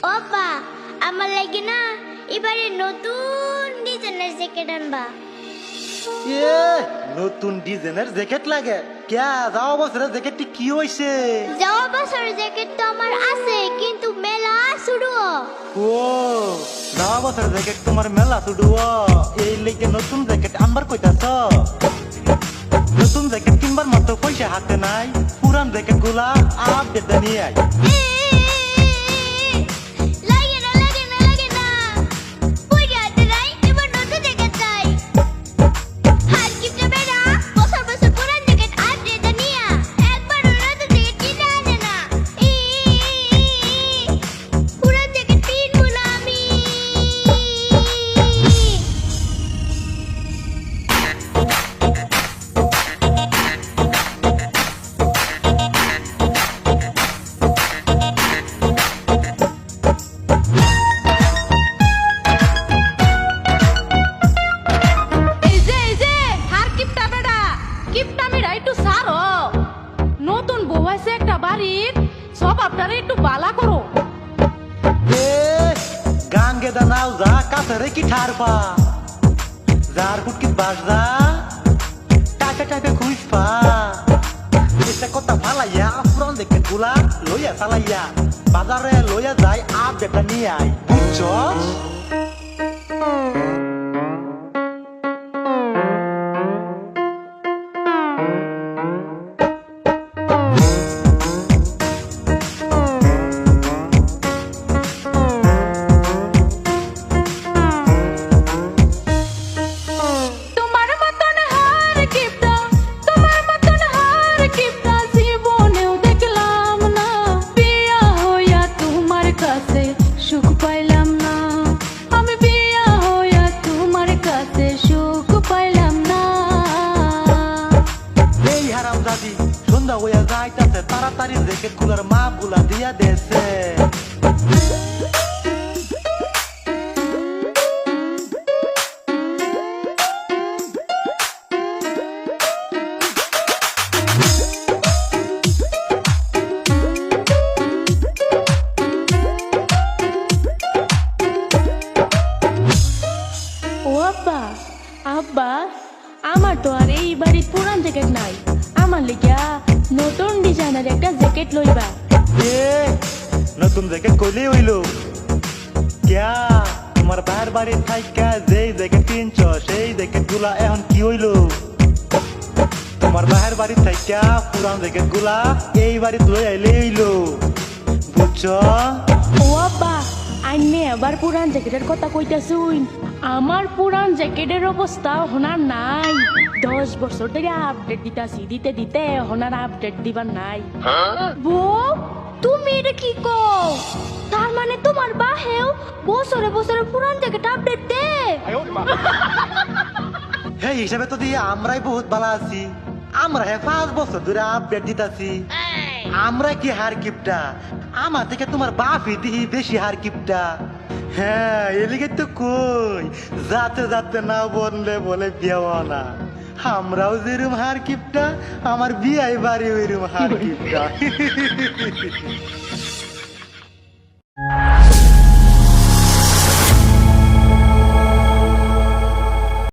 ওপা আমার লাগে না এবারে নতুন ডিজাইনের জ্যাকেট আনবা। নতুন ডিজাইনের জ্যাকেট লাগে ক্যা? যাওয়া বছরের জ্যাকেটটি কি হইছে? যাওয়া বছরের জ্যাকেট তো আমার আছে কিন্তু মেলা শুরু। ও যাওয়া বছরের জ্যাকেট তোমার মেলা শুধু এই লেগে নতুন জ্যাকেট আনবার কইতাছ? নতুন জ্যাকেট কিনবার মতো পয়সা হাতে নাই, পুরান জ্যাকেট গুলা আপডেট নিয়ে আই। লাগে না লাগে না লাগে না, পুরা হাতে নাই, এবার নতুন জ্যাকেট চাই। হার কিপটা বেড়া বছর বছর পুরান জ্যাকেট আপডেট নিয়া একবারও নতুন জ্যাকেট কিনে আনে না। পুরান জ্যাকেট কিনবো না আমি। এই যে হার কিপটা বেড়া, কিপটা মেরা একটু সারো। নতুন বউ আছে একটা বাড়ির, সব আপনারা একটু বালা করো। গাঙ্গে দানাও যা কাছে কি ঠারপা যার কুটকি বাজা টাকা টাকা খুঁজপা এটা কথা ফালাইয়া পুরান জ্যাকেট গুলা লইয়া চালাইয়া বাজারে লইয়া যায় আপডেটটা নিয়ে আই, বুঝছস? তোমার মতন হার কিপটা, তোমার মতন হার কিপটা জীবনেও দেখলাম না। বিয়া হইয়া তোমার কাছে সুখ পাইলাম না, আমি বিয়া হইয়া তোমার কাছে সুখ পাইলাম না। এই হারাম দাদি সন্ধ্যা হইয়া যাইতাছে, তাড়াতাড়ি জ্যাকেট গুলার মাপ গুলা দিয়া দেছে। ও আব্বা, আব্বা আমার তো আর এই বাড়ির পুরান জ্যাকেট নাই, আমার লিগা নতুন ডিজাইনের একটা জ্যাকেট লইবা। নতুন জ্যাকেট কইলেই হইলো ক্যা? তোমার বাহার বাড়ির থাইকা যেই জ্যাকেট কিনছ সেই জ্যাকেট গুলা এখন কি হইলো? তোমার বাহার বাড়ির থাইকা পুরান জ্যাকেট গুলা এই বাড়িতে লই আইলে হইলো, বুঝছ? ও আব্বা আইনে আবার পুরান জ্যাকেটের কথা কইতাছুন, আমার পুরান জ্যাকেটের অবস্থা হনার নাই। 10 বছর ধরে আপডেট দিতাছি, দিতে দিতে হনার আপডেট দিবার নাই। বউ তুমি এটা কি কও? তার মানে তোমার বাহেও বছরে বছরে পুরান জ্যাকেট আপডেট দে? হ্যাঁ হিসাবে তো দিয়ে আমরাই বহুত ভালো আছি, আমরা 5 বছর ধরে আপডেট দিতাছি। আমরা কি হার কিপটা? আমার থেকে তোমার বাপই দিহি বেশি হার কিপটা। হ্যাঁ এলিগে তো কই যাতে যাতে না বললে বলে বিয়া না। আমরাও যেরম হার কিপটা, আমার বিয়াই বাড়ি ওইরম হার কিপটা।